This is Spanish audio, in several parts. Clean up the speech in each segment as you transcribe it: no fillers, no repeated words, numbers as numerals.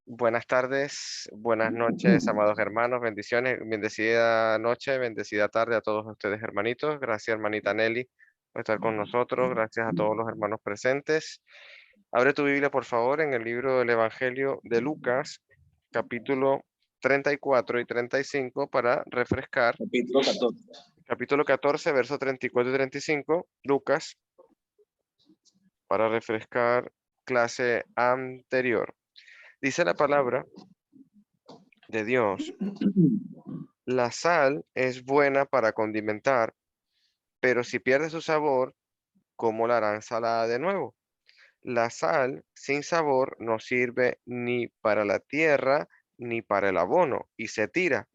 Buenas tardes, buenas noches, amados hermanos, bendiciones, bendecida noche, bendecida tarde a todos ustedes, hermanitos. Gracias, hermanita Nelly, por estar con nosotros. Gracias a todos los hermanos presentes. Abre tu Biblia, por favor, en el libro del Evangelio de Lucas, capítulo 34 y 35, para refrescar. Capítulo 14. Capítulo 14, versos 34 y 35, Lucas, para refrescar clase anterior. Dice la palabra de Dios: la sal es buena para condimentar, pero si pierde su sabor, ¿cómo la harán salada de nuevo? La sal sin sabor no sirve ni para la tierra ni para el abono y se tira.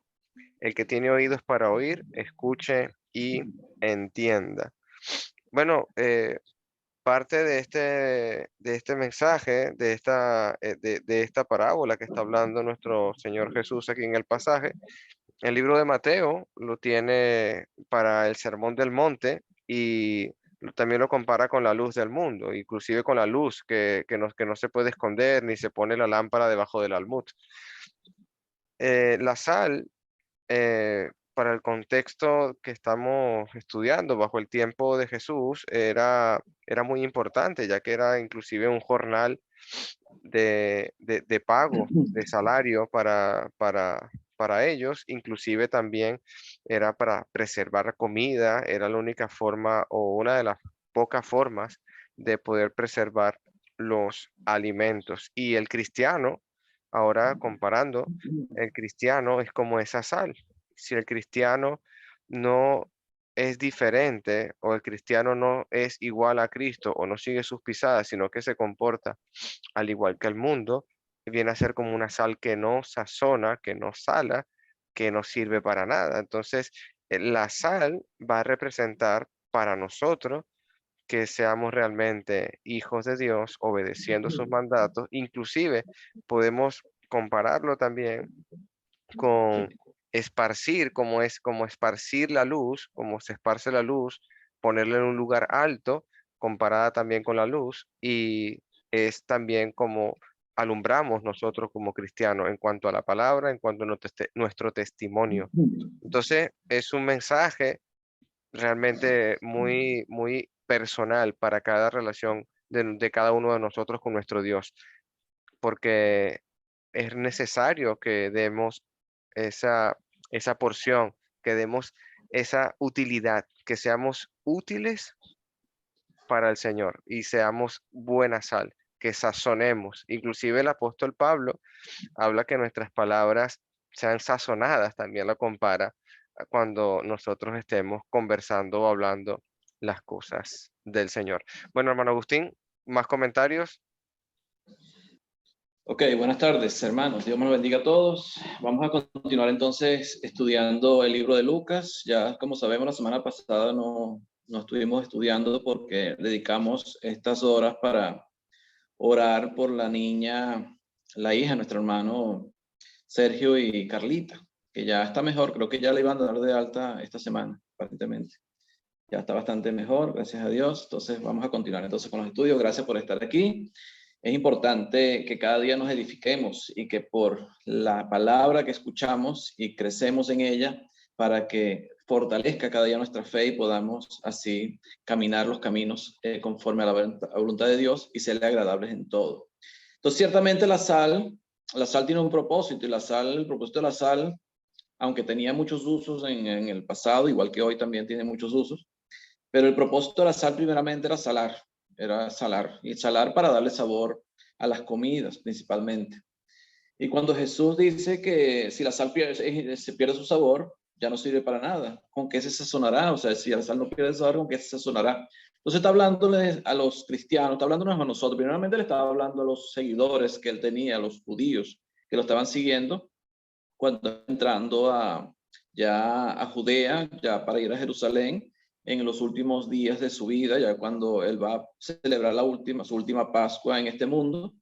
El que tiene oídos para oír, escuche y entienda. Bueno, parte de este mensaje, de esta parábola que está hablando nuestro Señor Jesús aquí en el pasaje, el libro de Mateo lo tiene para el Sermón del Monte y también lo compara con la luz del mundo, inclusive con la luz que no se puede esconder ni se pone la lámpara debajo del almud. La sal, para el contexto que estamos estudiando bajo el tiempo de Jesús, era muy importante, ya que era inclusive un jornal de pago, de salario para ellos, inclusive también era para preservar comida, era la única forma o una de las pocas formas de poder preservar los alimentos. Y el cristiano, ahora comparando, el cristiano es como esa sal. Si el cristiano no es diferente o el cristiano no es igual a Cristo o no sigue sus pisadas, sino que se comporta al igual que el mundo, viene a ser como una sal que no sazona, que no sala, que no sirve para nada. Entonces, la sal va a representar para nosotros que seamos realmente hijos de Dios, obedeciendo sus mandatos. Inclusive podemos compararlo también con esparcir, como esparcir la luz, como se esparce la luz, ponerla en un lugar alto, comparada también con la luz, y es también como alumbramos nosotros como cristianos en cuanto a la palabra, en cuanto a nuestro testimonio. Entonces, es un mensaje realmente muy, muy personal para cada relación de cada uno de nosotros con nuestro Dios, porque es necesario que demos esa, esa porción, que demos esa utilidad, que seamos útiles para el Señor y seamos buena sal, que sazonemos. Inclusive el apóstol Pablo habla que nuestras palabras sean sazonadas, también lo compara cuando nosotros estemos conversando o hablando las cosas del Señor. Bueno, hermano Agustín, ¿más comentarios? Ok, buenas tardes, hermanos. Dios me los bendiga a todos. Vamos a continuar entonces estudiando el libro de Lucas. Ya, como sabemos, la semana pasada no estuvimos estudiando porque dedicamos estas horas para orar por la niña, la hija de nuestro hermano Sergio y Carlita, que ya está mejor. Creo que ya le iban a dar de alta esta semana, aparentemente. Ya está bastante mejor, gracias a Dios. Entonces vamos a continuar entonces con los estudios. Gracias por estar aquí. Es importante que cada día nos edifiquemos y que por la palabra que escuchamos y crecemos en ella para que fortalezca cada día nuestra fe y podamos así caminar los caminos conforme a la voluntad de Dios y serle agradables en todo. Entonces, ciertamente la sal tiene un propósito y el propósito de la sal, aunque tenía muchos usos en el pasado, igual que hoy también tiene muchos usos, pero el propósito de la sal primeramente era salar, y salar para darle sabor a las comidas principalmente. Y cuando Jesús dice que si la sal se pierde su sabor, ya no sirve para nada. ¿Con qué se sazonará? O sea, si la sal no pierde sabor, ¿con qué se sazonará? Entonces está hablándole a los cristianos, está hablándonos a nosotros. Primeramente le estaba hablando a los seguidores que él tenía, a los judíos que lo estaban siguiendo, cuando entrando ya a Judea, ya para ir a Jerusalén, en los últimos días de su vida, ya cuando él va a celebrar su última Pascua en este mundo.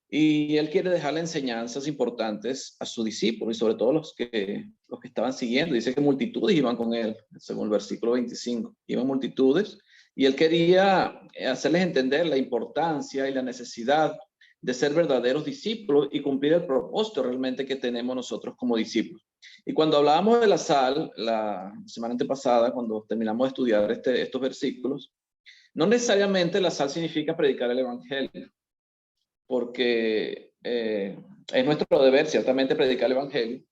Y él quiere dejarle enseñanzas importantes a sus discípulos y sobre todo los que estaban siguiendo. Dice que multitudes iban con él, según el versículo 25. Iban multitudes y él quería hacerles entender la importancia y la necesidad de ser verdaderos discípulos y cumplir el propósito realmente que tenemos nosotros como discípulos. Y cuando hablábamos de la sal, la semana antepasada, cuando terminamos de estudiar estos versículos, no necesariamente la sal significa predicar el evangelio, porque es nuestro deber ciertamente predicar el evangelio,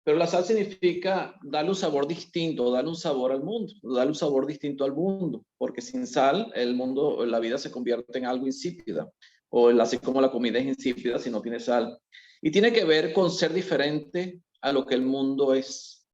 pero la sal significa darle un sabor distinto, darle un sabor al mundo, darle un sabor distinto al mundo, porque sin sal el mundo, la vida se convierte en algo insípida, o así como la comida es insípida si no tiene sal. Y tiene que ver con ser diferente a lo que el mundo es.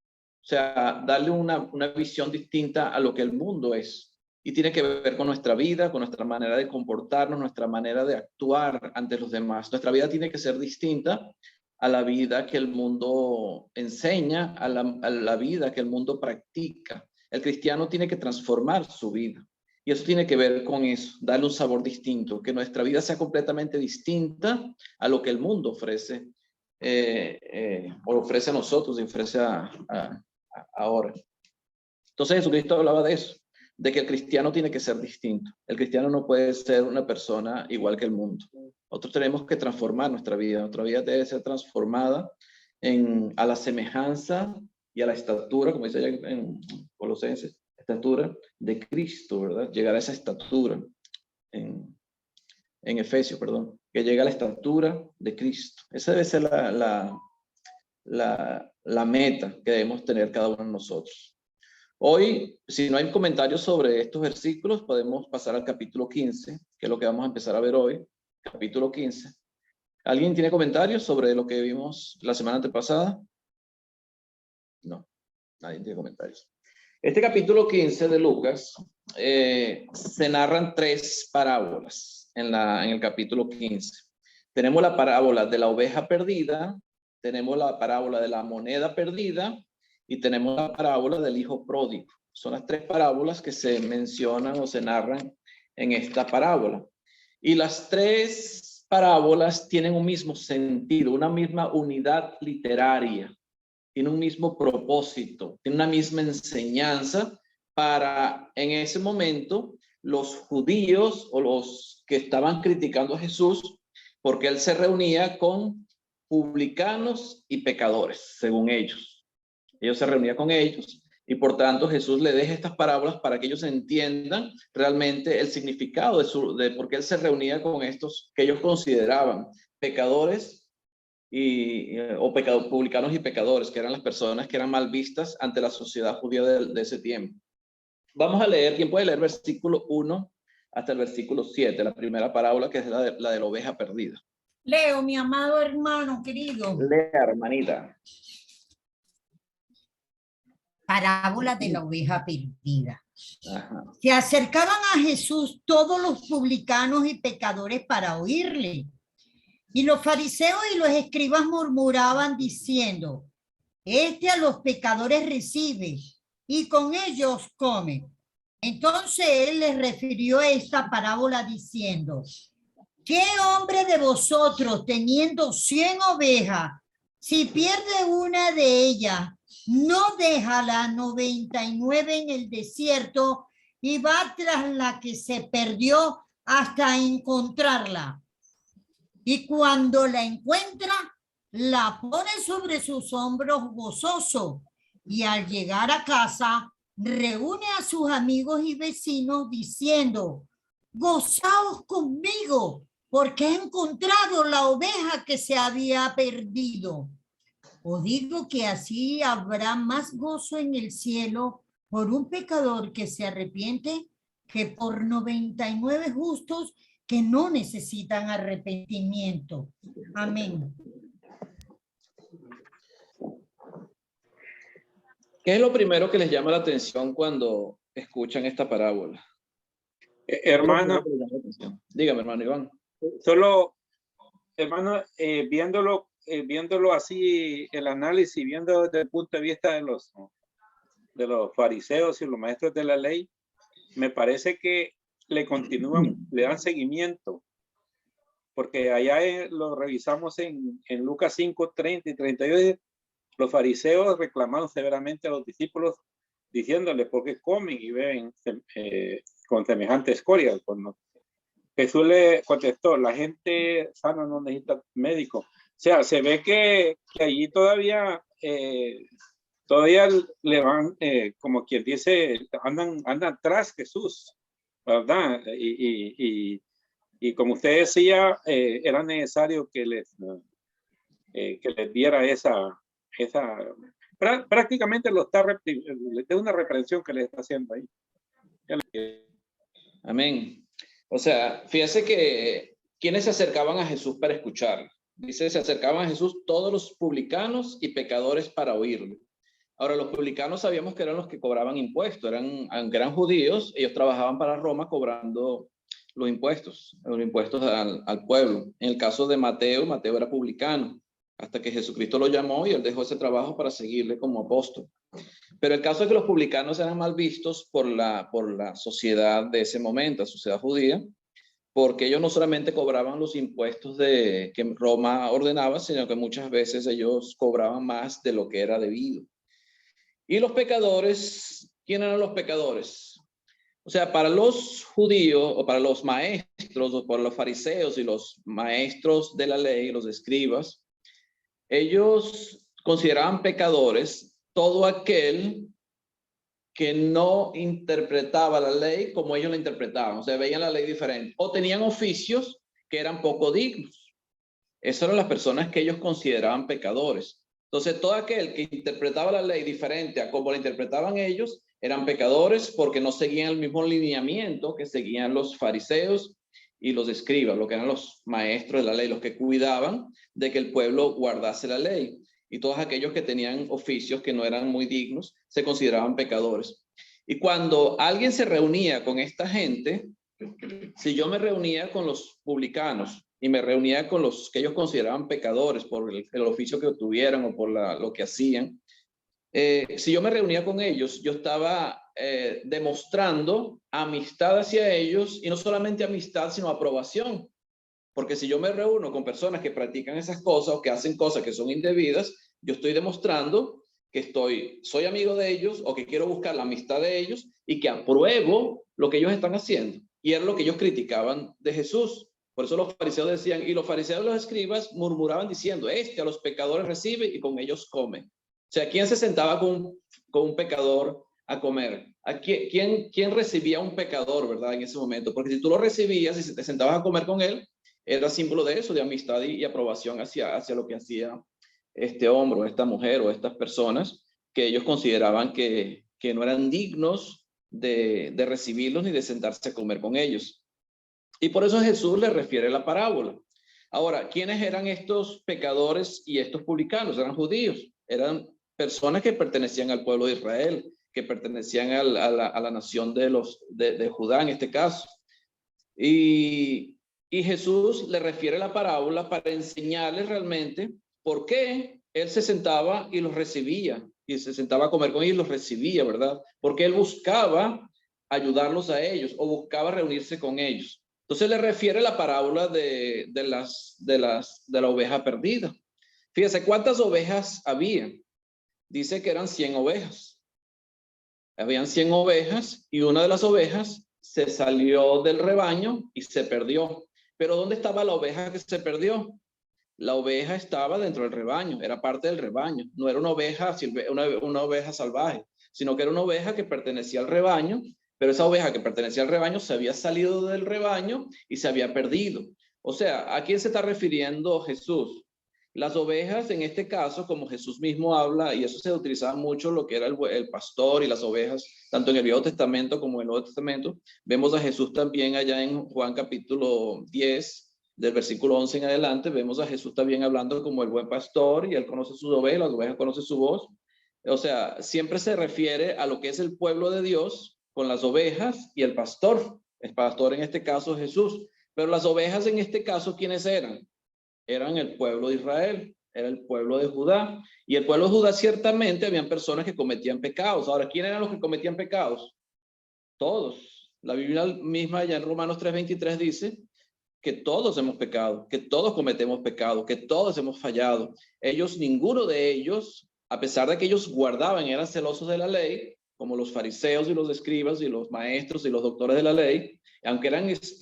O sea, darle una visión distinta a lo que el mundo es. Y tiene que ver con nuestra vida, con nuestra manera de comportarnos, nuestra manera de actuar ante los demás. Nuestra vida tiene que ser distinta a la vida que el mundo enseña, a la vida que el mundo practica. El cristiano tiene que transformar su vida. Y eso tiene que ver con eso, darle un sabor distinto, que nuestra vida sea completamente distinta a lo que el mundo ofrece, o ofrece a nosotros y ofrece ahora. Entonces Jesucristo hablaba de eso, de que el cristiano tiene que ser distinto. El cristiano no puede ser una persona igual que el mundo. Nosotros tenemos que transformar nuestra vida debe ser transformada a la semejanza y a la estatura, como dice allá en Colosenses, estatura de Cristo, ¿verdad? Llegar a esa estatura en Efesios, perdón, que llega a la estatura de Cristo. Esa debe ser la meta que debemos tener cada uno de nosotros. Hoy, si no hay comentarios sobre estos versículos, podemos pasar al capítulo 15, que es lo que vamos a empezar a ver hoy, capítulo 15. ¿Alguien tiene comentarios sobre lo que vimos la semana antepasada? No, nadie tiene comentarios. Este capítulo 15 de Lucas, se narran 3 parábolas en el capítulo 15. Tenemos la parábola de la oveja perdida, tenemos la parábola de la moneda perdida y tenemos la parábola del hijo pródigo. Son las 3 parábolas que se mencionan o se narran en esta parábola. Y las 3 parábolas tienen un mismo sentido, una misma unidad literaria. Tiene un mismo propósito, tiene una misma enseñanza para, en ese momento, los judíos o los que estaban criticando a Jesús, porque él se reunía con publicanos y pecadores, según ellos. Ellos se reunían con ellos y por tanto Jesús le deja estas parábolas para que ellos entiendan realmente el significado de por qué él se reunía con estos que ellos consideraban pecadores publicanos y pecadores, que eran las personas que eran mal vistas ante la sociedad judía de ese tiempo. Vamos a leer, ¿quién puede leer versículo 1 hasta el versículo 7, la primera parábola, que es la de la oveja perdida? Leo, mi amado hermano querido. Lea, hermanita. Parábola de la oveja perdida. Ajá. Se acercaban a Jesús todos los publicanos y pecadores para oírle. Y los fariseos y los escribas murmuraban diciendo: este a los pecadores recibe y con ellos come. Entonces él les refirió esta parábola diciendo: ¿qué hombre de vosotros, teniendo 100 ovejas, si pierde una de ellas, no deja la 99 en el desierto y va tras la que se perdió hasta encontrarla? Y cuando la encuentra, la pone sobre sus hombros gozoso, y al llegar a casa, reúne a sus amigos y vecinos diciendo: gozaos conmigo, porque he encontrado la oveja que se había perdido. Os digo que así habrá más gozo en el cielo por un pecador que se arrepiente que por 99 justos que no necesitan arrepentimiento. Amén. ¿Qué es lo primero que les llama la atención cuando escuchan esta parábola? Hermano, dígame, hermano Iván. Solo, hermano, viéndolo así, el análisis, viendo desde el punto de vista de los fariseos y los maestros de la ley, me parece que le dan seguimiento, porque allá lo revisamos en Lucas 5, 30 y 32, los fariseos reclamaron severamente a los discípulos diciéndoles por qué comen y beben con semejante escoria, Jesús le contestó, la gente sana no necesita médico. O sea, se ve que allí todavía le van, como quien dice, andan tras Jesús, ¿verdad? Y como usted decía, era necesario que les diera esa prácticamente de una reprensión que le está haciendo ahí. Amén. O sea, fíjese que quienes se acercaban a Jesús para escuchar. Dice, se acercaban a Jesús todos los publicanos y pecadores para oírle. Ahora, los publicanos sabíamos que eran los que cobraban impuestos, eran judíos, ellos trabajaban para Roma cobrando los impuestos al pueblo. En el caso de Mateo, Mateo era publicano, hasta que Jesucristo lo llamó y él dejó ese trabajo para seguirle como apóstol. Pero el caso es que los publicanos eran mal vistos por la sociedad de ese momento, la sociedad judía, porque ellos no solamente cobraban los impuestos que Roma ordenaba, sino que muchas veces ellos cobraban más de lo que era debido. Y los pecadores, ¿quién eran los pecadores? O sea, para los judíos o para los maestros o para los fariseos y los maestros de la ley, los escribas, ellos consideraban pecadores todo aquel que no interpretaba la ley como ellos la interpretaban, o sea, veían la ley diferente, o tenían oficios que eran poco dignos. Esas eran las personas que ellos consideraban pecadores. Entonces, todo aquel que interpretaba la ley diferente a como la interpretaban ellos, eran pecadores porque no seguían el mismo lineamiento que seguían los fariseos y los escribas, lo que eran los maestros de la ley, los que cuidaban de que el pueblo guardase la ley. Y todos aquellos que tenían oficios que no eran muy dignos se consideraban pecadores. Y cuando alguien se reunía con esta gente, si yo me reunía con los publicanos y me reunía con los que ellos consideraban pecadores por el oficio que tuvieran o por lo que hacían, si yo me reunía con ellos, yo estaba demostrando amistad hacia ellos, y no solamente amistad, sino aprobación. Porque si yo me reúno con personas que practican esas cosas o que hacen cosas que son indebidas, yo estoy demostrando que soy amigo de ellos o que quiero buscar la amistad de ellos y que apruebo lo que ellos están haciendo. Y era lo que ellos criticaban de Jesús. Por eso los fariseos decían, y los fariseos y los escribas murmuraban diciendo, a los pecadores recibe y con ellos come. O sea, ¿quién se sentaba con un pecador a comer? ¿Quién recibía a un pecador, verdad, en ese momento? Porque si tú lo recibías y si te sentabas a comer con él, era símbolo de eso, de amistad y aprobación hacia lo que hacía este hombre o esta mujer o estas personas que ellos consideraban que no eran dignos de recibirlos ni de sentarse a comer con ellos. Y por eso Jesús les refiere la parábola. Ahora, ¿quiénes eran estos pecadores y estos publicanos? Eran judíos, eran personas que pertenecían al pueblo de Israel, que pertenecían a la nación de Judá en este caso. Y Jesús le refiere la parábola para enseñarles realmente por qué él se sentaba y los recibía, y se sentaba a comer con ellos y los recibía, ¿verdad? Porque él buscaba ayudarlos a ellos o buscaba reunirse con ellos. Entonces le refiere la parábola de la oveja perdida. Fíjese, ¿cuántas ovejas había? Dice que eran 100 ovejas. Habían 100 ovejas y una de las ovejas se salió del rebaño y se perdió. Pero ¿dónde estaba la oveja que se perdió? La oveja estaba dentro del rebaño, era parte del rebaño. No era una oveja salvaje, sino que era una oveja que pertenecía al rebaño, pero esa oveja que pertenecía al rebaño se había salido del rebaño y se había perdido. O sea, ¿a quién se está refiriendo Jesús? Las ovejas, en este caso, como Jesús mismo habla, y eso se utilizaba mucho lo que era el pastor y las ovejas, tanto en el Viejo Testamento como en el Nuevo Testamento. Vemos a Jesús también allá en Juan capítulo 10, del versículo 11 en adelante, vemos a Jesús también hablando como el buen pastor, y él conoce sus ovejas, las ovejas conocen su voz. O sea, siempre se refiere a lo que es el pueblo de Dios con las ovejas y el pastor en este caso Jesús. Pero las ovejas en este caso, ¿quiénes eran? Eran el pueblo de Israel, era el pueblo de Judá. Y el pueblo de Judá ciertamente habían personas que cometían pecados. Ahora, ¿quiénes eran los que cometían pecados? Todos. La Biblia misma ya en Romanos 3:23 dice que todos hemos pecado, que todos cometemos pecado, que todos hemos fallado. Ninguno de ellos, a pesar de que ellos guardaban, eran celosos de la ley, como los fariseos y los escribas y los maestros y los doctores de la ley, aunque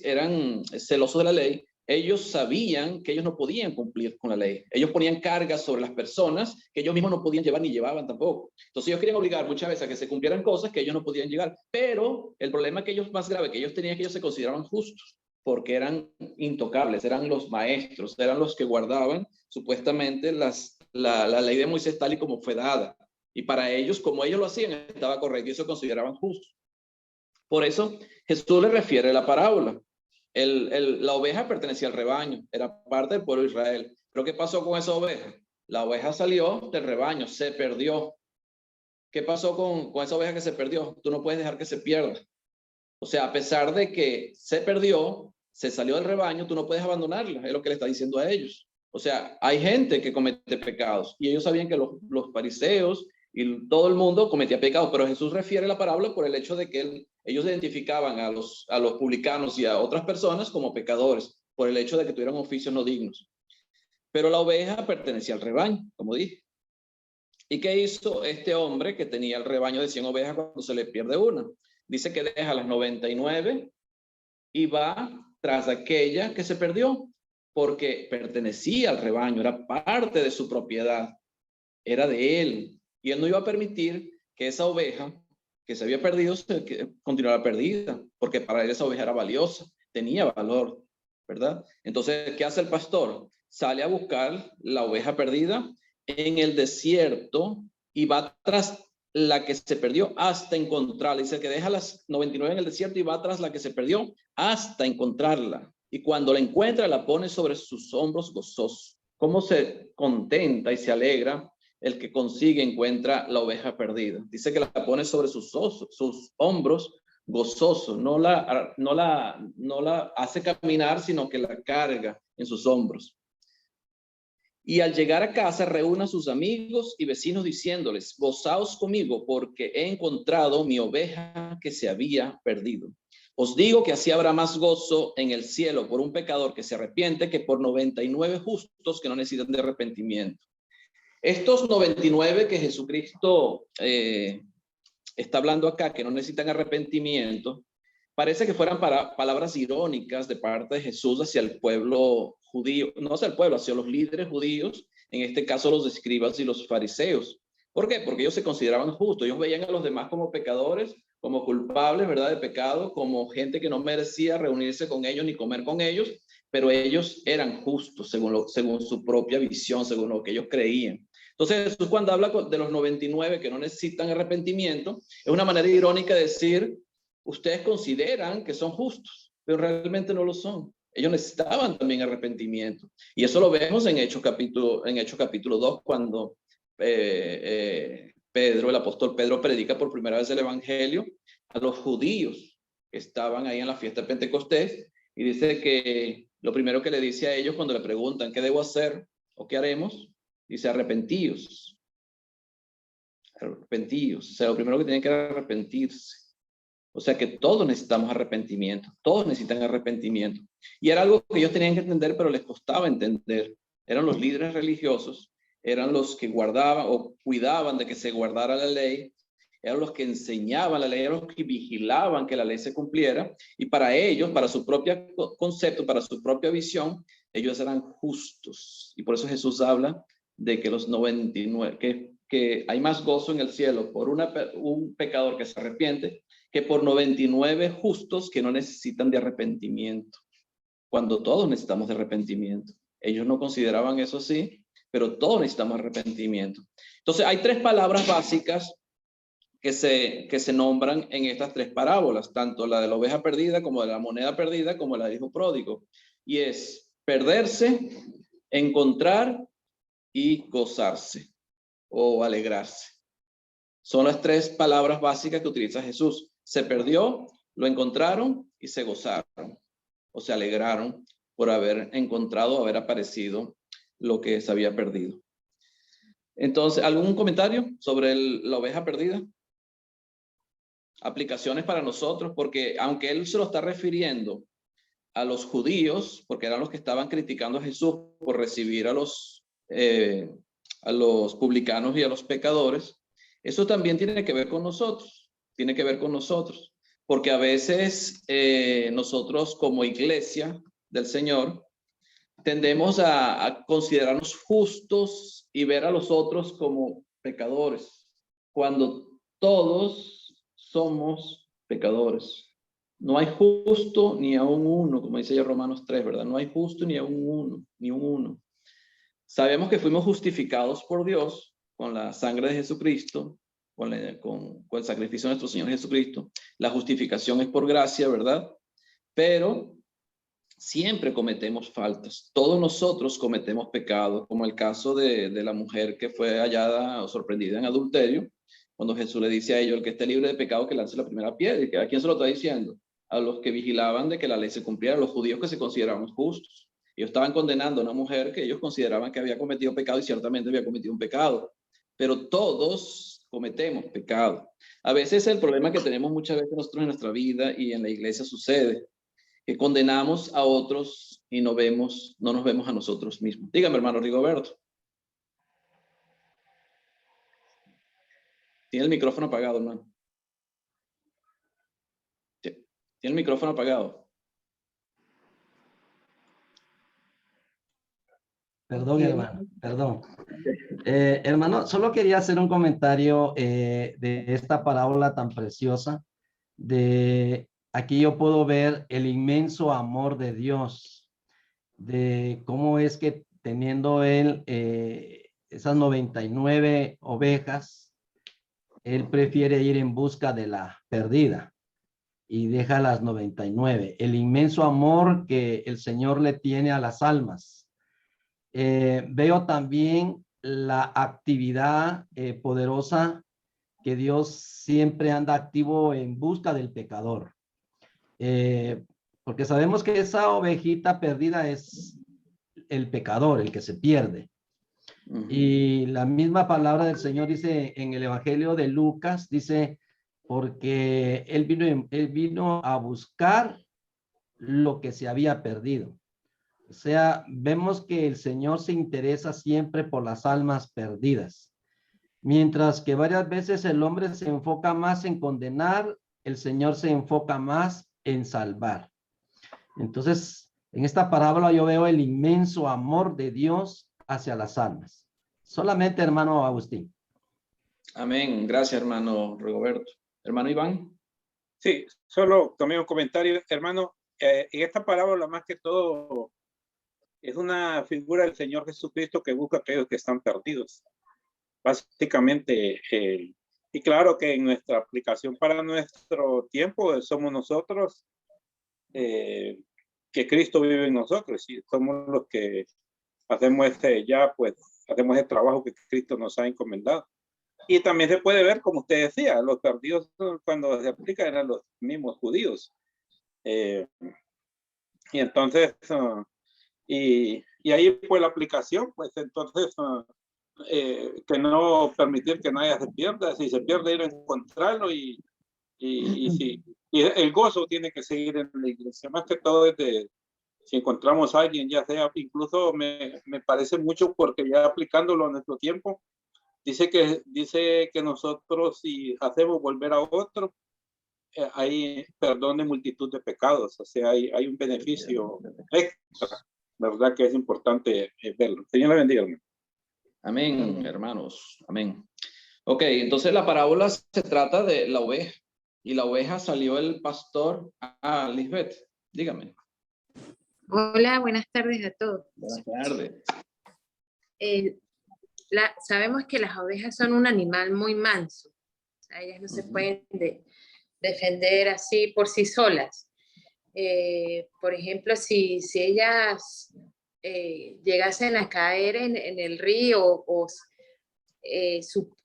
eran celosos de la ley, ellos sabían que ellos no podían cumplir con la ley. Ellos ponían cargas sobre las personas que ellos mismos no podían llevar ni llevaban tampoco. Entonces ellos querían obligar muchas veces a que se cumplieran cosas que ellos no podían llegar. Pero el problema que ellos más grave que ellos tenían, que ellos se consideraban justos, porque eran intocables, eran los maestros, eran los que guardaban supuestamente la ley de Moisés tal y como fue dada. Y para ellos, como ellos lo hacían, estaba correcto y eso consideraban justo. Por eso Jesús le refiere la parábola. La oveja pertenecía al rebaño, era parte del pueblo de Israel. Pero ¿qué pasó con esa oveja? La oveja salió del rebaño, se perdió. ¿Qué pasó con esa oveja que se perdió? Tú no puedes dejar que se pierda. O sea, a pesar de que se perdió, se salió del rebaño, tú no puedes abandonarla, es lo que le está diciendo a ellos. O sea, hay gente que comete pecados y ellos sabían que los fariseos y todo el mundo cometía pecados, pero Jesús refiere la parábola por el hecho de que ellos identificaban a los publicanos y a otras personas como pecadores, por el hecho de que tuvieran oficios no dignos. Pero la oveja pertenecía al rebaño, como dije. ¿Y qué hizo este hombre que tenía el rebaño de 100 ovejas cuando se le pierde una? Dice que deja las 99 y va tras aquella que se perdió, porque pertenecía al rebaño, era parte de su propiedad, era de él. Y él no iba a permitir que esa oveja que se había perdido continuara perdida, porque para él esa oveja era valiosa, tenía valor, ¿verdad? Entonces, ¿qué hace el pastor? Sale a buscar la oveja perdida en el desierto y va tras la que se perdió hasta encontrarla. Dice que deja las 99 en el desierto y va tras la que se perdió hasta encontrarla. Y cuando la encuentra, la pone sobre sus hombros gozoso. ¿Cómo se contenta y se alegra el que consigue, encuentra la oveja perdida? Dice que la pone sobre sus hombros gozoso. No la hace caminar, sino que la carga en sus hombros. Y al llegar a casa, reúne a sus amigos y vecinos diciéndoles: gozaos conmigo, porque he encontrado mi oveja que se había perdido. Os digo que así habrá más gozo en el cielo por un pecador que se arrepiente que por 99 justos que no necesitan de arrepentimiento. Estos 99 que Jesucristo está hablando acá, que no necesitan arrepentimiento, parece que fueran palabras irónicas de parte de Jesús hacia el pueblo judío, no hacia el pueblo, hacia los líderes judíos, en este caso los escribas y los fariseos. ¿Por qué? Porque ellos se consideraban justos, ellos veían a los demás como pecadores, como culpables, ¿verdad?, de pecado, como gente que no merecía reunirse con ellos ni comer con ellos, pero ellos eran justos según su propia visión, según lo que ellos creían. Entonces Jesús, cuando habla de los 99 que no necesitan arrepentimiento, es una manera irónica de decir: ustedes consideran que son justos, pero realmente no lo son. Ellos necesitaban también arrepentimiento. Y eso lo vemos en Hechos capítulo 2, cuando el apóstol Pedro predica por primera vez el evangelio a los judíos que estaban ahí en la fiesta de Pentecostés, y dice que lo primero que le dice a ellos cuando le preguntan ¿qué debo hacer o qué haremos? Dice: arrepentíos. Arrepentíos. O sea, lo primero que tienen que arrepentirse. O sea que todos necesitamos arrepentimiento, todos necesitan arrepentimiento. Y era algo que ellos tenían que entender, pero les costaba entender. Eran los líderes religiosos, eran los que guardaban o cuidaban de que se guardara la ley, eran los que enseñaban la ley, eran los que vigilaban que la ley se cumpliera. Y para ellos, para su propio concepto, para su propia visión, ellos eran justos. Y por eso Jesús habla de que los 99, que hay más gozo en el cielo por un pecador que se arrepiente que por 99 justos que no necesitan de arrepentimiento, cuando todos necesitamos de arrepentimiento. Ellos no consideraban eso así, pero todos necesitamos arrepentimiento. Entonces hay tres palabras básicas que se nombran en estas tres parábolas, tanto la de la oveja perdida, como de la moneda perdida, como la del hijo pródigo. Y es perderse, encontrar y gozarse o alegrarse. Son las tres palabras básicas que utiliza Jesús. Se perdió, lo encontraron y se gozaron o se alegraron por haber encontrado, haber aparecido lo que se había perdido. Entonces, ¿algún comentario sobre la oveja perdida? Aplicaciones para nosotros, porque aunque él se lo está refiriendo a los judíos, porque eran los que estaban criticando a Jesús por recibir a los publicanos y a los pecadores, eso también tiene que ver con nosotros. tiene que ver con nosotros, porque a veces nosotros como iglesia del Señor tendemos a considerarnos justos y ver a los otros como pecadores, cuando todos somos pecadores. No hay justo ni aun uno, como dice ya Romanos 3, ¿verdad? No hay justo ni aun uno, ni un uno. Sabemos que fuimos justificados por Dios con la sangre de Jesucristo, con el sacrificio de nuestro Señor Jesucristo. La justificación es por gracia, ¿verdad? Pero siempre cometemos faltas. Todos nosotros cometemos pecados, como el caso de la mujer que fue hallada o sorprendida en adulterio, cuando Jesús le dice a ellos, el que esté libre de pecado, que lance la primera piedra. ¿Y a quién se lo está diciendo? A los que vigilaban de que la ley se cumpliera, a los judíos que se consideraban justos. Ellos estaban condenando a una mujer que ellos consideraban que había cometido pecado y ciertamente había cometido un pecado. Pero todos cometemos pecado. A veces el problema que tenemos muchas veces nosotros en nuestra vida y en la iglesia sucede, que condenamos a otros y no nos vemos a nosotros mismos. Dígame, hermano Rigoberto. Tiene el micrófono apagado, hermano. Tiene el micrófono apagado. Perdón, hermano, perdón. Hermano, solo quería hacer un comentario de esta parábola tan preciosa. Aquí yo puedo ver el inmenso amor de Dios, de cómo es que teniendo él esas 99 ovejas, él prefiere ir en busca de la perdida y deja las 99. El inmenso amor que el Señor le tiene a las almas. Veo también la actividad poderosa que Dios siempre anda activo en busca del pecador. Porque sabemos que esa ovejita perdida es el pecador, el que se pierde. Y la misma palabra del Señor dice en el Evangelio de Lucas, dice, porque él vino a buscar lo que se había perdido. O sea, vemos que el Señor se interesa siempre por las almas perdidas. Mientras que varias veces el hombre se enfoca más en condenar, el Señor se enfoca más en salvar. Entonces, en esta parábola yo veo el inmenso amor de Dios hacia las almas. Solamente, hermano Agustín. Amén. Gracias, hermano Rigoberto. Hermano Iván. Sí, solo también un comentario, hermano. En esta parábola, más que todo, es una figura del Señor Jesucristo que busca a aquellos que están perdidos. Básicamente, y claro que en nuestra aplicación para nuestro tiempo somos nosotros, que Cristo vive en nosotros y somos los que hacemos hacemos el trabajo que Cristo nos ha encomendado. Y también se puede ver, como usted decía, los perdidos cuando se aplica eran los mismos judíos. Y entonces, y ahí pues la aplicación, pues entonces, que no permitir que nadie se pierda, si se pierde ir a encontrarlo y el gozo tiene que seguir en la iglesia, más que todo desde, si encontramos a alguien, ya sea, incluso me parece mucho porque ya aplicándolo a nuestro tiempo, dice que nosotros si hacemos volver a otro, hay perdón de multitud de pecados, o sea, hay un beneficio extra, la verdad que es importante verlo. Señor le bendiga. Amén, hermanos. Amén. Ok, entonces la parábola se trata de la oveja. Y la oveja salió el pastor a Lisbeth. Dígame. Hola, buenas tardes a todos. Buenas tardes. Sabemos que las ovejas son un animal muy manso. O sea, ellas no se pueden defender así por sí solas. Por ejemplo, si ellas llegasen a caer en el río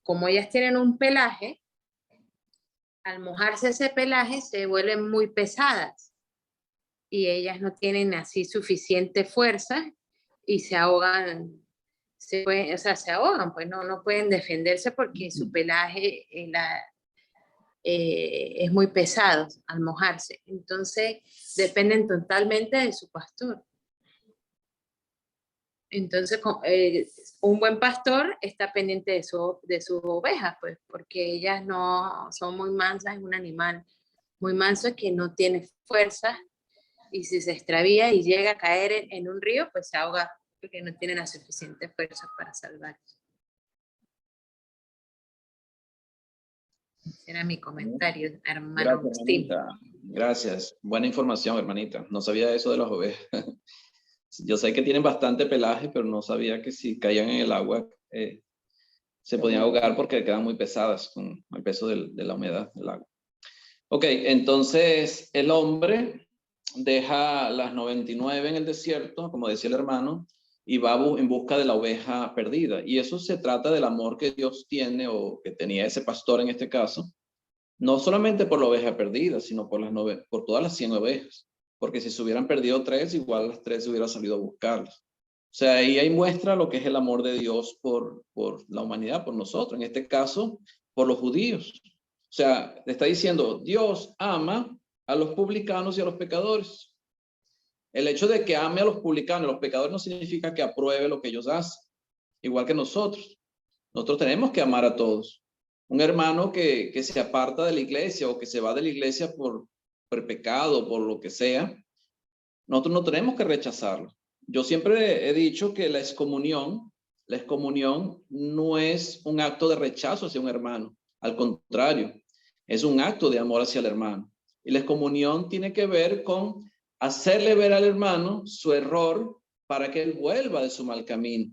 como ellas tienen un pelaje, al mojarse ese pelaje se vuelven muy pesadas y ellas no tienen así suficiente fuerza y se ahogan, se ahogan, pues no pueden defenderse porque su pelaje es muy pesado al mojarse. Entonces dependen totalmente de su pastor. Entonces, un buen pastor está pendiente de sus ovejas, pues, porque ellas no son muy mansas, es un animal muy manso que no tiene fuerza, y si se extravía y llega a caer en un río, pues se ahoga porque no tiene la suficiente fuerza para salvarse. Ese era mi comentario, hermano Gracias, Agustín. hermanita. Gracias. Buena información, hermanita. No sabía eso de las ovejas. Yo sé que tienen bastante pelaje, pero no sabía que si caían en el agua se podían ahogar porque quedan muy pesadas con el peso de la humedad del agua. Ok, entonces el hombre deja las 99 en el desierto, como decía el hermano, y va en busca de la oveja perdida. Y eso se trata del amor que Dios tiene, o que tenía ese pastor en este caso, no solamente por la oveja perdida, sino por todas las 100 ovejas. Porque si se hubieran perdido 3, igual las 3 se hubieran salido a buscarlas. O sea, ahí muestra lo que es el amor de Dios por la humanidad, por nosotros, en este caso, por los judíos. O sea, le está diciendo, Dios ama a los publicanos y a los pecadores. El hecho de que ame a los publicanos y a los pecadores no significa que apruebe lo que ellos hacen, igual que nosotros. Nosotros tenemos que amar a todos. Un hermano que se aparta de la iglesia o que se va de la iglesia por pecado, por lo que sea, nosotros no tenemos que rechazarlo. Yo siempre he dicho que la excomunión no es un acto de rechazo hacia un hermano. Al contrario, es un acto de amor hacia el hermano. Y la excomunión tiene que ver con hacerle ver al hermano su error para que él vuelva de su mal camino.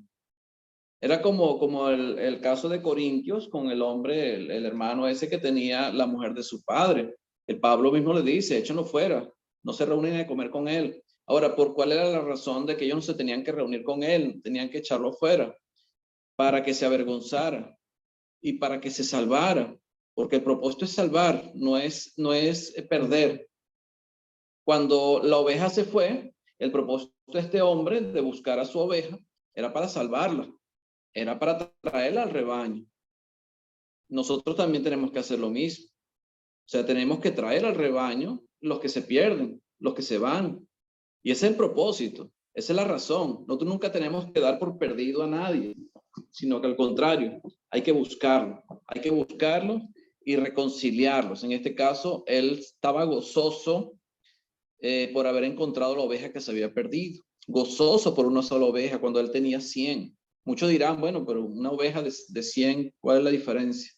Era como el caso de Corintios con el hombre, el hermano ese que tenía la mujer de su padre. El Pablo mismo le dice, échenlo fuera, no se reúnen a comer con él. Ahora, ¿por cuál era la razón de que ellos no se tenían que reunir con él? Tenían que echarlo fuera para que se avergonzara y para que se salvara, porque el propósito es salvar, no es perder. Cuando la oveja se fue, el propósito de este hombre de buscar a su oveja era para salvarla, era para traerla al rebaño. Nosotros también tenemos que hacer lo mismo. O sea, tenemos que traer al rebaño los que se pierden, los que se van. Y ese es el propósito, esa es la razón. Nosotros nunca tenemos que dar por perdido a nadie, sino que al contrario, hay que buscarlo y reconciliarlos. En este caso, él estaba gozoso por haber encontrado la oveja que se había perdido, gozoso por una sola oveja cuando él tenía 100. Muchos dirán, bueno, pero una oveja de 100, ¿cuál es la diferencia?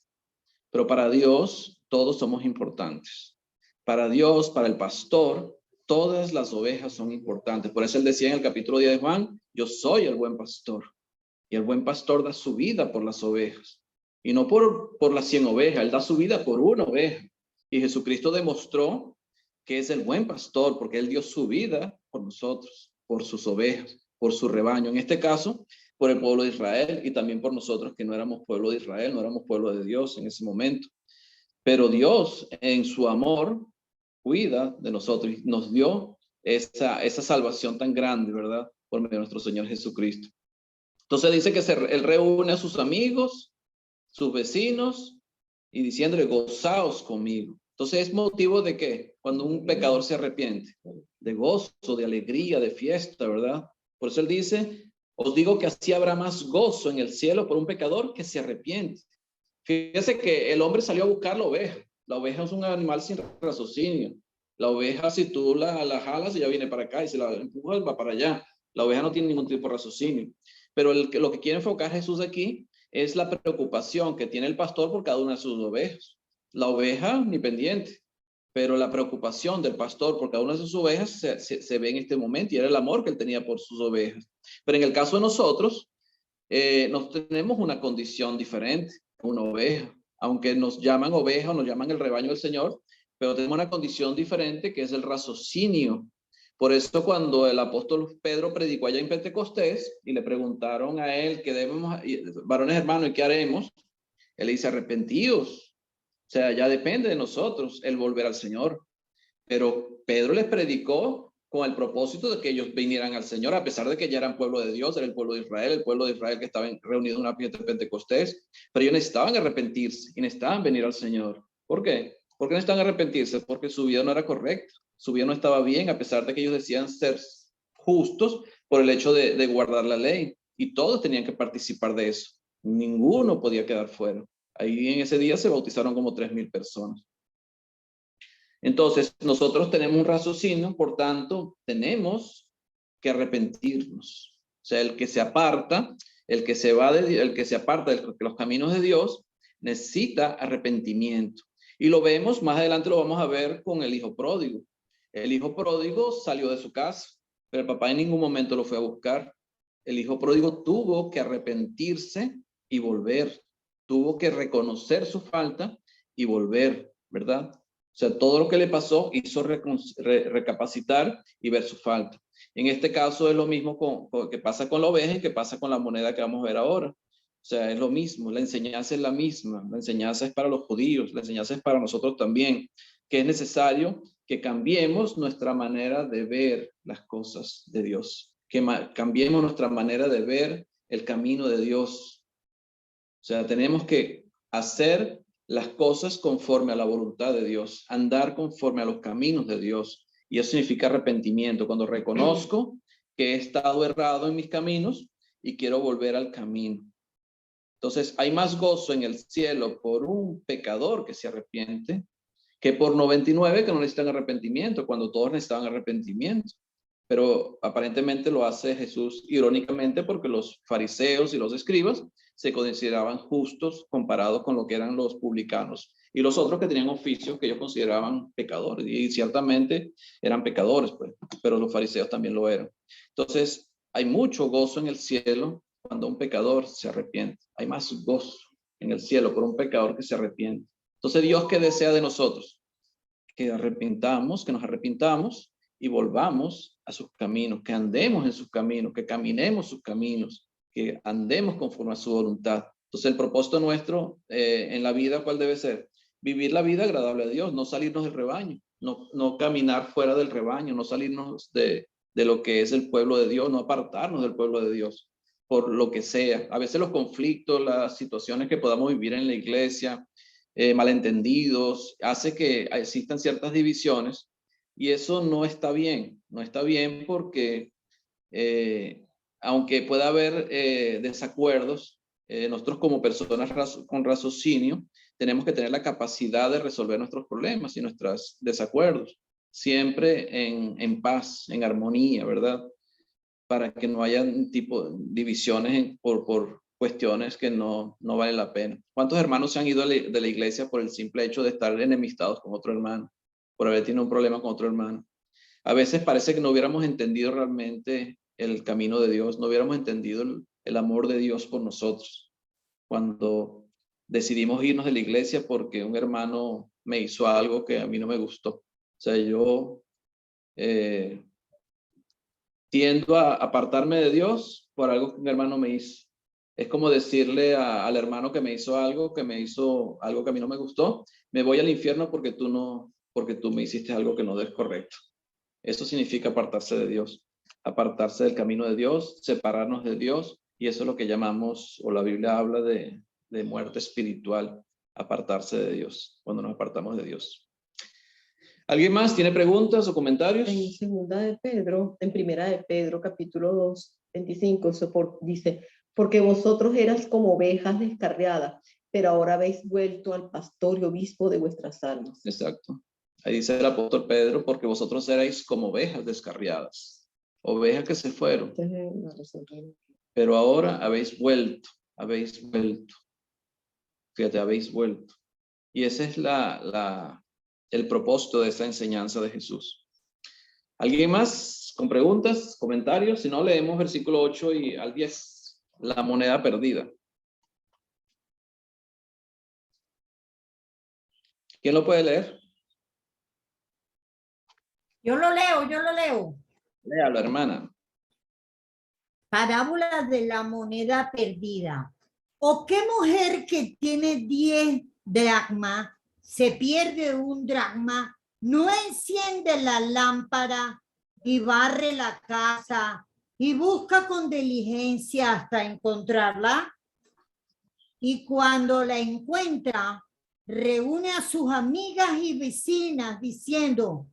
Pero para Dios, todos somos importantes. Para Dios, para el pastor, todas las ovejas son importantes. Por eso él decía en el capítulo 10 de Juan, yo soy el buen pastor. Y el buen pastor da su vida por las ovejas. Y no por las 100 ovejas, él da su vida por una oveja. Y Jesucristo demostró que es el buen pastor porque él dio su vida por nosotros, por sus ovejas, por su rebaño. En este caso, por el pueblo de Israel y también por nosotros que no éramos pueblo de Israel, no éramos pueblo de Dios en ese momento. Pero Dios en su amor cuida de nosotros y nos dio esa salvación tan grande, ¿verdad? Por medio de nuestro Señor Jesucristo. Entonces dice que él reúne a sus amigos, sus vecinos y diciéndole, gozaos conmigo. Entonces es motivo de que cuando un pecador se arrepiente, de gozo, de alegría, de fiesta, ¿verdad? Por eso él dice, os digo que así habrá más gozo en el cielo por un pecador que se arrepiente. Fíjese que el hombre salió a buscar la oveja. La oveja es un animal sin raciocinio. La oveja, si tú la jalas, ella viene para acá, y si la empujas, va para allá. La oveja no tiene ningún tipo de raciocinio. Pero lo que quiere enfocar Jesús aquí es la preocupación que tiene el pastor por cada una de sus ovejas. La oveja, ni pendiente, pero la preocupación del pastor por cada una de sus ovejas se ve en este momento, y era el amor que él tenía por sus ovejas. Pero en el caso de nosotros tenemos una condición diferente, una oveja. Aunque nos llaman oveja o nos llaman el rebaño del Señor, pero tenemos una condición diferente que es el raciocinio. Por eso cuando el apóstol Pedro predicó allá en Pentecostés y le preguntaron a él qué debemos, varones hermanos, ¿y qué haremos? Él dice, arrepentíos. O sea, ya depende de nosotros el volver al Señor. Pero Pedro les predicó con el propósito de que ellos vinieran al Señor, a pesar de que ya eran pueblo de Dios, era el pueblo de Israel que estaba reunido en una fiesta de Pentecostés, pero ellos necesitaban arrepentirse y necesitaban venir al Señor. ¿Por qué? ¿Por qué necesitaban arrepentirse? Porque su vida no era correcta, su vida no estaba bien, a pesar de que ellos decían ser justos, por el hecho de guardar la ley. Y todos tenían que participar de eso. Ninguno podía quedar fuera. Ahí en ese día se bautizaron como 3,000 personas. Entonces, nosotros tenemos un raciocinio, por tanto, tenemos que arrepentirnos. O sea, el que se aparta, el que se aparta de los caminos de Dios, necesita arrepentimiento. Y lo vemos, más adelante lo vamos a ver con el hijo pródigo. El hijo pródigo salió de su casa, pero el papá en ningún momento lo fue a buscar. El hijo pródigo tuvo que arrepentirse y volver. Tuvo que reconocer su falta y volver, ¿verdad? O sea, todo lo que le pasó hizo recapacitar y ver su falta. En este caso es lo mismo que pasa con la oveja y que pasa con la moneda que vamos a ver ahora. O sea, es lo mismo, la enseñanza es la misma. La enseñanza es para los judíos, la enseñanza es para nosotros también, que es necesario que cambiemos nuestra manera de ver las cosas de Dios, que cambiemos nuestra manera de ver el camino de Dios. O sea, tenemos que hacer las cosas conforme a la voluntad de Dios, andar conforme a los caminos de Dios. Y eso significa arrepentimiento, cuando reconozco que he estado errado en mis caminos y quiero volver al camino. Entonces, hay más gozo en el cielo por un pecador que se arrepiente que por 99 que no necesitan arrepentimiento, cuando todos necesitaban arrepentimiento. Pero aparentemente lo hace Jesús irónicamente porque los fariseos y los escribas se consideraban justos comparados con lo que eran los publicanos y los otros que tenían oficios que ellos consideraban pecadores, y ciertamente eran pecadores, pues, pero los fariseos también lo eran. Entonces, hay mucho gozo en el cielo cuando un pecador se arrepiente. Hay más gozo en el cielo por un pecador que se arrepiente. Entonces, Dios, ¿qué desea de nosotros? Que nos arrepintamos y volvamos a sus caminos, que andemos en sus caminos, que caminemos sus caminos, que andemos conforme a su voluntad. Entonces, el propósito nuestro en la vida, ¿cuál debe ser? Vivir la vida agradable a Dios, no salirnos del rebaño, no caminar fuera del rebaño, no salirnos de lo que es el pueblo de Dios, no apartarnos del pueblo de Dios, por lo que sea. A veces los conflictos, las situaciones que podamos vivir en la iglesia, malentendidos, hace que existan ciertas divisiones, y eso no está bien porque aunque pueda haber desacuerdos, nosotros como personas con raciocinio tenemos que tener la capacidad de resolver nuestros problemas y nuestros desacuerdos, siempre en paz, en armonía, ¿verdad? Para que no haya un tipo de divisiones por cuestiones que no vale la pena. ¿Cuántos hermanos se han ido de la iglesia por el simple hecho de estar enemistados con otro hermano, por haber tenido un problema con otro hermano? A veces parece que no hubiéramos entendido realmente el camino de Dios, no hubiéramos entendido el amor de Dios por nosotros. Cuando decidimos irnos de la iglesia porque un hermano me hizo algo que a mí no me gustó. O sea, yo tiendo a apartarme de Dios por algo que un hermano me hizo. Es como decirle al hermano que me hizo algo que a mí no me gustó, me voy al infierno porque tú me hiciste algo que no es correcto. Eso significa apartarse de Dios, apartarse del camino de Dios, separarnos de Dios, y eso es lo que llamamos, o la Biblia habla de muerte espiritual, apartarse de Dios, cuando nos apartamos de Dios. ¿Alguien más tiene preguntas o comentarios? En primera de Pedro, capítulo 2, 25, dice, porque vosotros eras como ovejas descarriadas, pero ahora habéis vuelto al pastor y obispo de vuestras almas. Exacto. Ahí dice el apóstol Pedro, porque vosotros erais como ovejas descarriadas, ovejas que se fueron, pero ahora habéis vuelto. Fíjate, habéis vuelto. Y ese es el propósito de esa enseñanza de Jesús. ¿Alguien más con preguntas, comentarios? Si no, leemos versículo 8 y al 10, la moneda perdida. ¿Quién lo puede leer? Yo lo leo. Léalo, hermana. Parábola de la moneda perdida. ¿O qué mujer que tiene 10 dracmas, se pierde un dracma, no enciende la lámpara y barre la casa y busca con diligencia hasta encontrarla? Y cuando la encuentra, reúne a sus amigas y vecinas diciendo,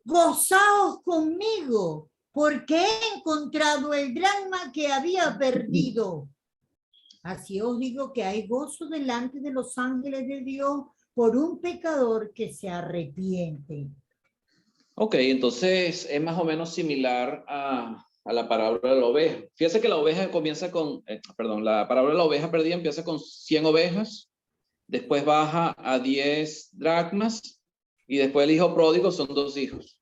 gozaos conmigo, porque he encontrado el dracma que había perdido. Así os digo que hay gozo delante de los ángeles de Dios por un pecador que se arrepiente. Ok, entonces es más o menos similar a la parábola de la oveja. Fíjese que la oveja comienza con, la parábola de la oveja perdida empieza con 100 ovejas, después baja a 10 dracmas y después el hijo pródigo son 2 hijos.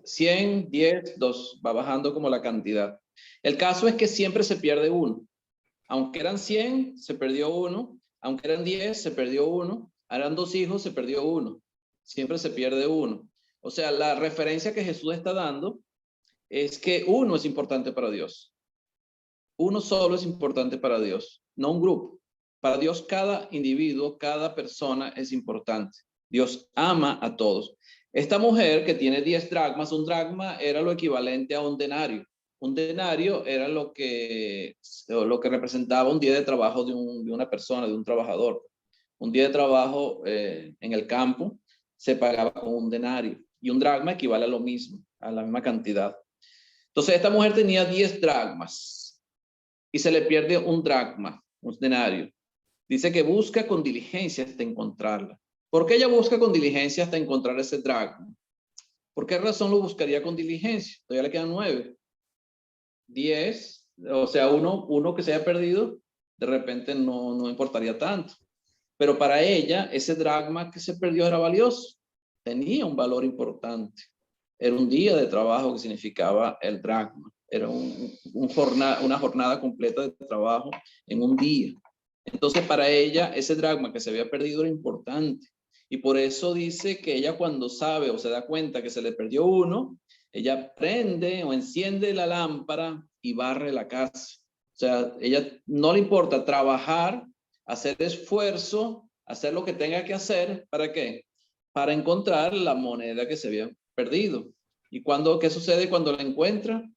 100, 10, 2, va bajando como la cantidad. El caso es que siempre se pierde uno. Aunque eran 100, se perdió uno. Aunque eran 10, se perdió uno. Eran 2 hijos, se perdió uno. Siempre se pierde uno. O sea, la referencia que Jesús está dando es que uno es importante para Dios. Uno solo es importante para Dios, no un grupo. Para Dios cada individuo, cada persona es importante. Dios ama a todos. Esta mujer que tiene 10 dracmas, un dracma era lo equivalente a un denario. Un denario era lo que representaba un día de trabajo de una persona, de un trabajador. Un día de trabajo en el campo se pagaba con un denario y un dracma equivale a lo mismo, a la misma cantidad. Entonces esta mujer tenía 10 dracmas y se le pierde un dracma, un denario. Dice que busca con diligencia hasta encontrarla. ¿Por qué ella busca con diligencia hasta encontrar ese dracma? ¿Por qué razón lo buscaría con diligencia? Todavía le quedan 9. 10, o sea, uno que se haya perdido, de repente no importaría tanto. Pero para ella, ese dracma que se perdió era valioso. Tenía un valor importante. Era un día de trabajo que significaba el dracma. Era una jornada completa de trabajo en un día. Entonces, para ella, ese dracma que se había perdido era importante. Y por eso dice que ella cuando sabe o se da cuenta que se le perdió uno, ella prende o enciende la lámpara y barre la casa. O sea, ella no le importa trabajar, hacer esfuerzo, hacer lo que tenga que hacer. ¿Para qué? Para encontrar la moneda que se había perdido. ¿Y qué sucede cuando la encuentra?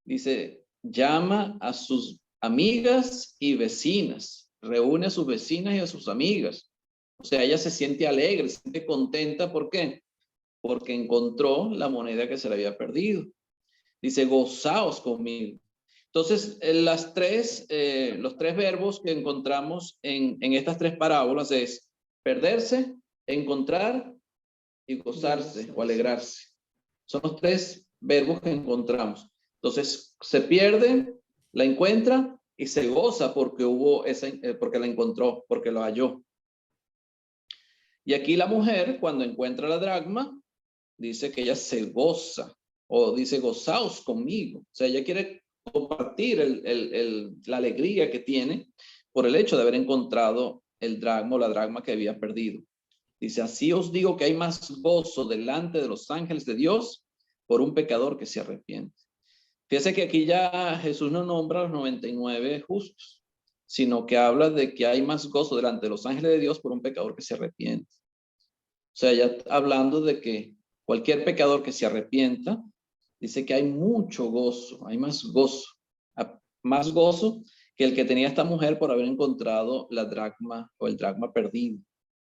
Dice, llama a sus amigas y vecinas, reúne a sus vecinas y a sus amigas. O sea, ella se siente alegre, se siente contenta. ¿Por qué? Porque encontró la moneda que se le había perdido. Dice, gozaos conmigo. Entonces, los tres verbos que encontramos en estas 3 parábolas es perderse, encontrar y gozarse o alegrarse. Son los 3 verbos que encontramos. Entonces, se pierde, la encuentra y se goza porque porque la encontró, porque lo halló. Y aquí la mujer, cuando encuentra la dracma, dice que ella se goza, o dice gozaos conmigo. O sea, ella quiere compartir la alegría que tiene por el hecho de haber encontrado el dracma o la dracma que había perdido. Dice, así os digo que hay más gozo delante de los ángeles de Dios por un pecador que se arrepiente. Fíjese que aquí ya Jesús no nombra a los 99 justos, sino que habla de que hay más gozo delante de los ángeles de Dios por un pecador que se arrepiente. O sea, ya hablando de que cualquier pecador que se arrepienta, dice que hay mucho gozo, hay más gozo que el que tenía esta mujer por haber encontrado la dracma o el dracma perdido,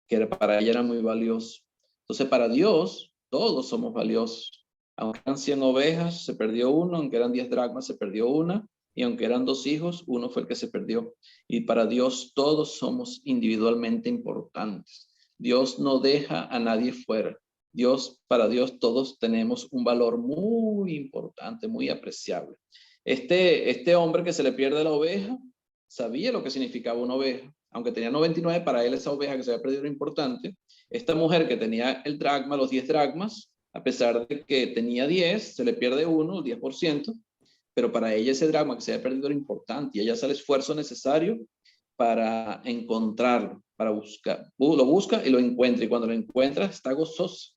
que para ella era muy valioso. Entonces, para Dios, todos somos valiosos. Aunque eran 100 ovejas, se perdió uno, aunque eran 10 dracmas, se perdió una, y aunque eran 2 hijos, uno fue el que se perdió. Y para Dios, todos somos individualmente importantes. Dios no deja a nadie fuera. Para Dios, todos tenemos un valor muy importante, muy apreciable. Este hombre que se le pierde la oveja, sabía lo que significaba una oveja. Aunque tenía 99, para él esa oveja que se había perdido era importante. Esta mujer que tenía el dracma, los 10 dracmas, a pesar de que tenía 10, se le pierde uno, el 10%, pero para ella ese dracma que se había perdido era importante y ella hace el esfuerzo necesario para encontrarlo, para buscar. Lo busca y lo encuentra, y cuando lo encuentra está gozosa.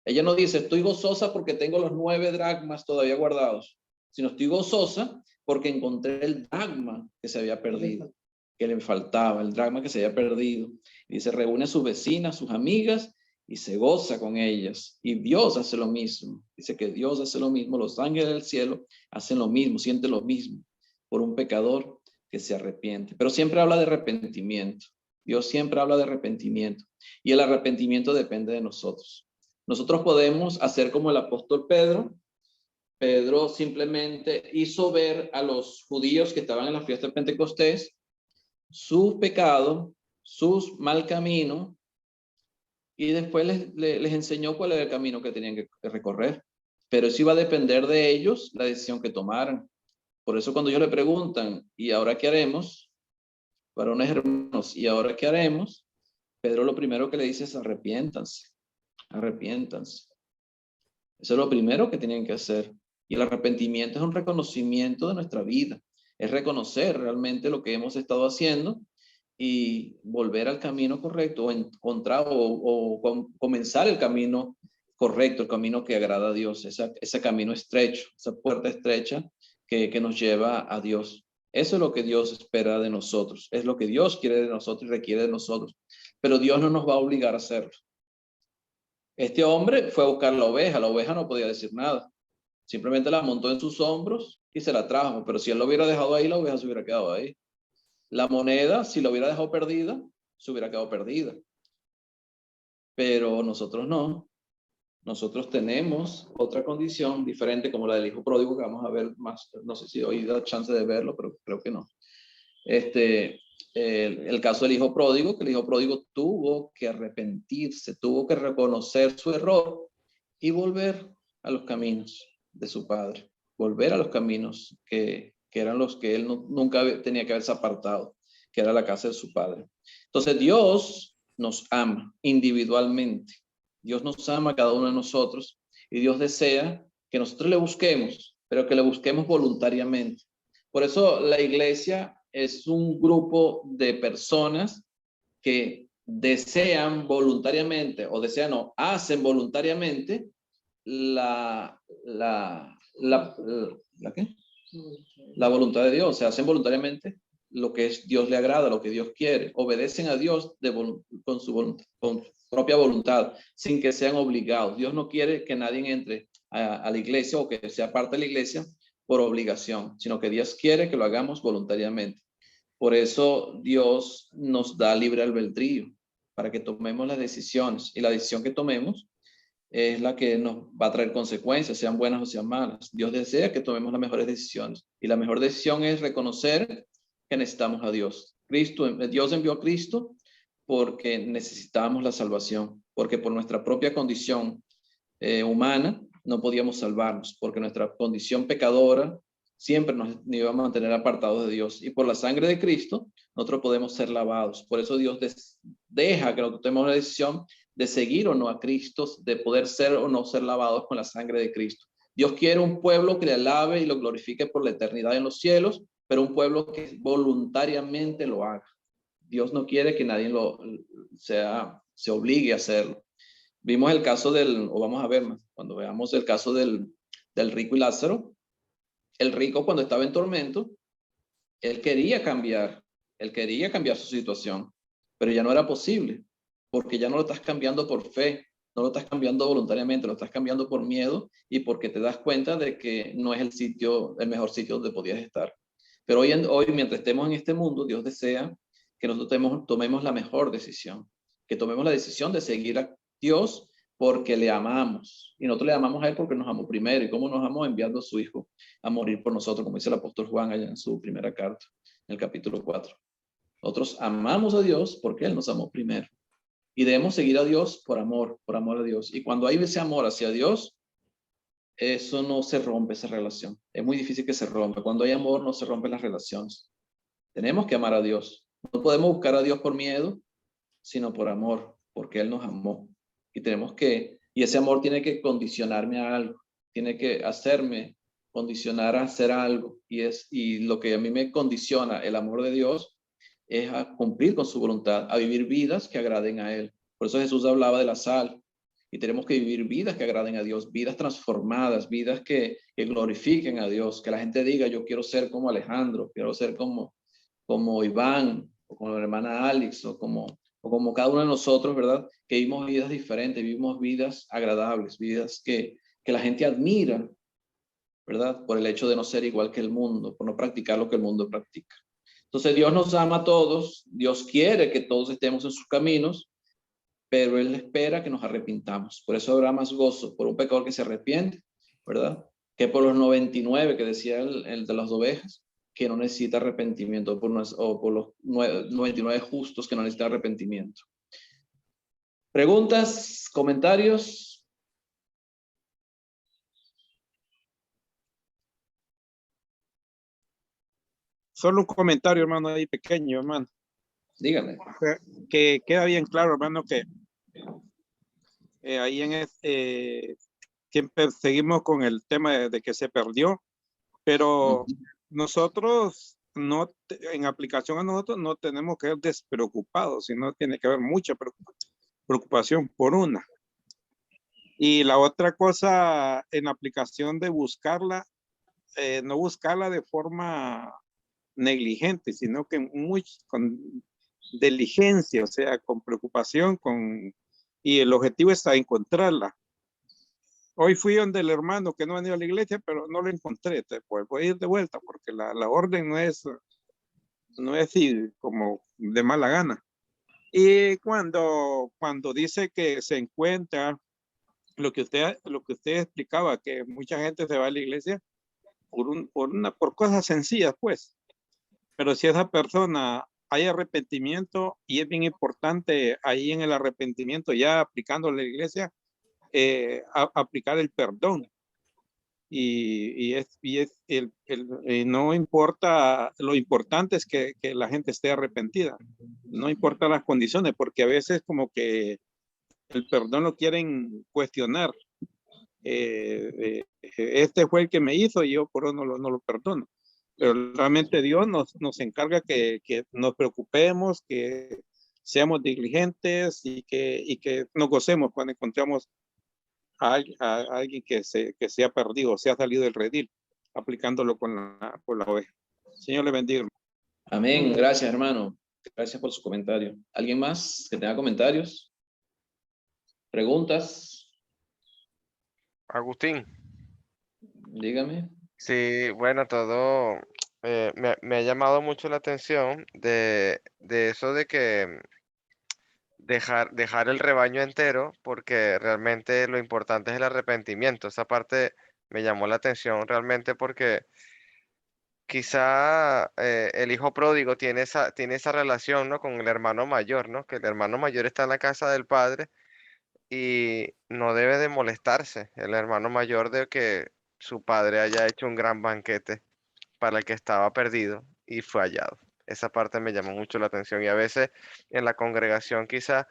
Ella no dice, estoy gozosa porque tengo los 9 dracmas todavía guardados, sino estoy gozosa porque encontré el dracma que se había perdido, que le faltaba, el dracma que se había perdido. Y dice, reúne a sus vecinas, sus amigas, y se goza con ellas. Y Dios hace lo mismo. Dice que Dios hace lo mismo. Los ángeles del cielo hacen lo mismo, sienten lo mismo por un pecador que se arrepiente. Pero siempre habla de arrepentimiento. Dios siempre habla de arrepentimiento. Y el arrepentimiento depende de nosotros. Nosotros podemos hacer como el apóstol Pedro, Pedro simplemente hizo ver a los judíos que estaban en la fiesta de Pentecostés su pecado, sus mal camino, y después les enseñó cuál era el camino que tenían que recorrer. Pero eso iba a depender de ellos, la decisión que tomaran. Por eso cuando ellos le preguntan, ¿y ahora qué haremos? Varones hermanos, ¿y ahora qué haremos? Pedro lo primero que le dice es arrepiéntanse, arrepiéntanse. Eso es lo primero que tienen que hacer. Y el arrepentimiento es un reconocimiento de nuestra vida. Es reconocer realmente lo que hemos estado haciendo y volver al camino correcto o encontrar o comenzar el camino correcto, el camino que agrada a Dios, ese camino estrecho, esa puerta estrecha que nos lleva a Dios. Eso es lo que Dios espera de nosotros, es lo que Dios quiere de nosotros y requiere de nosotros, pero Dios no nos va a obligar a hacerlo. Este hombre fue a buscar la oveja no podía decir nada, simplemente la montó en sus hombros y se la trajo, pero si él lo hubiera dejado ahí, la oveja se hubiera quedado ahí. La moneda, si la hubiera dejado perdida, se hubiera quedado perdida. Pero nosotros no. Nosotros tenemos otra condición diferente como la del hijo pródigo, que vamos a ver más. No sé si hoy da chance de verlo, pero creo que no. El caso del hijo pródigo, que el hijo pródigo tuvo que arrepentirse, tuvo que reconocer su error y volver a los caminos de su padre. Volver a los caminos que eran los que él nunca tenía que haberse apartado, que era la casa de su padre. Entonces Dios nos ama individualmente. Dios nos ama a cada uno de nosotros y Dios desea que nosotros le busquemos, pero que le busquemos voluntariamente. Por eso la iglesia es un grupo de personas que desean voluntariamente, o desean o hacen voluntariamente la voluntad de Dios. Se hacen voluntariamente lo que Dios le agrada, lo que Dios quiere. Obedecen a Dios con su propia voluntad, sin que sean obligados. Dios no quiere que nadie entre a la iglesia o que sea parte de la iglesia por obligación, sino que Dios quiere que lo hagamos voluntariamente. Por eso Dios nos da libre albedrío para que tomemos las decisiones, y la decisión que tomemos es la que nos va a traer consecuencias, sean buenas o sean malas. Dios desea que tomemos las mejores decisiones, y la mejor decisión es reconocer que necesitamos a Dios. Dios envió a Cristo porque necesitábamos la salvación, porque por nuestra propia condición humana no podíamos salvarnos, porque nuestra condición pecadora siempre nos iba a mantener apartados de Dios, y por la sangre de Cristo nosotros podemos ser lavados. Por eso Dios deja que nosotros tomemos la decisión de seguir o no a Cristo, de poder ser o no ser lavados con la sangre de Cristo. Dios quiere un pueblo que le alabe y lo glorifique por la eternidad en los cielos, pero un pueblo que voluntariamente lo haga. Dios no quiere que nadie se obligue a hacerlo. Vimos el caso o vamos a ver más, cuando veamos el caso del rico y Lázaro. El rico, cuando estaba en tormento, él quería cambiar su situación, pero ya no era posible, porque ya no lo estás cambiando por fe, no lo estás cambiando voluntariamente, lo estás cambiando por miedo y porque te das cuenta de que no es el mejor sitio donde podías estar. Pero hoy, mientras estemos en este mundo, Dios desea que nosotros tomemos la mejor decisión, que tomemos la decisión de seguir a Dios porque le amamos, y nosotros le amamos a Él porque nos amó primero. ¿Y cómo nos amó? Enviando a su Hijo a morir por nosotros, como dice el apóstol Juan allá en su primera carta, en el capítulo 4. Nosotros amamos a Dios porque Él nos amó primero, y debemos seguir a Dios por amor a Dios. Y cuando hay ese amor hacia Dios, eso no se rompe, esa relación. Es muy difícil que se rompa. Cuando hay amor, no se rompen las relaciones. Tenemos que amar a Dios. No podemos buscar a Dios por miedo, sino por amor, porque Él nos amó. Y ese amor tiene que condicionarme a algo, tiene que hacerme condicionar a hacer algo, y lo que a mí me condiciona el amor de Dios es a cumplir con su voluntad, a vivir vidas que agraden a Él. Por eso Jesús hablaba de la sal, y tenemos que vivir vidas que agraden a Dios, vidas transformadas, vidas que glorifiquen a Dios, que la gente diga: yo quiero ser como Alejandro, quiero ser como Iván, o como la hermana Alex, o como cada uno de nosotros, ¿verdad? Que vivimos vidas diferentes, vivimos vidas agradables, vidas que la gente admira, ¿verdad? Por el hecho de no ser igual que el mundo, por no practicar lo que el mundo practica. Entonces Dios nos ama a todos, Dios quiere que todos estemos en sus caminos, pero Él espera que nos arrepintamos. Por eso habrá más gozo por un pecador que se arrepiente, ¿verdad? que por los 99 que decía el de las ovejas, que no necesita arrepentimiento, o por los 99 justos que no necesitan arrepentimiento. ¿Preguntas? ¿Comentarios? Solo un comentario, hermano, ahí pequeño, hermano. Dígame. Que queda bien claro, hermano, que ahí siempre seguimos con el tema de que se perdió, pero nosotros en aplicación a nosotros no tenemos que ser despreocupados, sino tiene que haber mucha preocupación por una. Y la otra cosa en aplicación de buscarla, no buscarla de forma negligente, sino que con diligencia, o sea, con preocupación, y el objetivo es encontrarla. Hoy fui donde el hermano que no venía a la iglesia, pero no lo encontré, pues voy a ir de vuelta porque la orden no es así como de mala gana. Y cuando dice que se encuentra lo que usted explicaba, que mucha gente se va a la iglesia por cosas sencillas, pues. Pero si esa persona hay arrepentimiento, y es bien importante ahí en el arrepentimiento, ya aplicando la iglesia, aplicar el perdón. Y no importa, lo importante es que la gente esté arrepentida. No importa las condiciones, porque a veces como que el perdón lo quieren cuestionar. Este fue el que me hizo y yo por eso no lo perdono. Pero realmente Dios nos encarga que nos preocupemos, que seamos diligentes y que nos gocemos cuando encontramos a alguien que se ha perdido, se ha salido del redil, aplicándolo con la oveja. Señor le bendiga. Amén. Gracias, hermano. Gracias por su comentario. ¿Alguien más que tenga comentarios? ¿Preguntas? Agustín. Dígame. Sí, bueno, todo me ha llamado mucho la atención de eso de que dejar el rebaño entero, porque realmente lo importante es el arrepentimiento. Esa parte me llamó la atención realmente porque quizá el hijo pródigo tiene esa relación, ¿no? Con el hermano mayor, ¿no? Que el hermano mayor está en la casa del padre y no debe de molestarse el hermano mayor de que su padre haya hecho un gran banquete para el que estaba perdido y fue hallado. Esa parte me llamó mucho la atención y a veces en la congregación quizá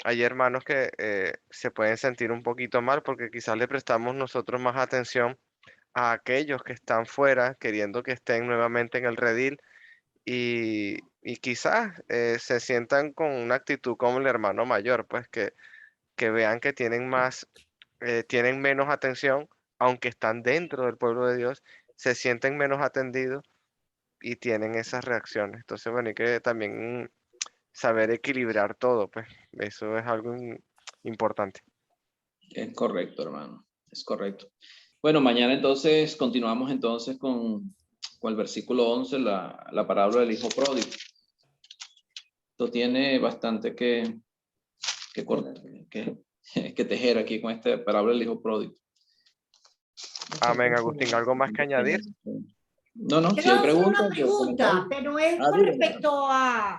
hay hermanos que se pueden sentir un poquito mal porque quizás le prestamos nosotros más atención a aquellos que están fuera queriendo que estén nuevamente en el redil y quizás se sientan con una actitud como el hermano mayor, pues que vean que tienen menos atención, aunque están dentro del pueblo de Dios, se sienten menos atendidos y tienen esas reacciones. Entonces, bueno, hay que también saber equilibrar todo, pues eso es algo importante. Es correcto, hermano. Es correcto. Bueno, mañana entonces continuamos entonces con el versículo 11, la parábola del hijo pródigo. Esto tiene bastante que tejer aquí con esta parábola del hijo pródigo. Amén, Agustín. ¿Algo más que añadir? No, si hay Quiero hacer preguntas. una pregunta, pero es Ah, con dígame. respecto a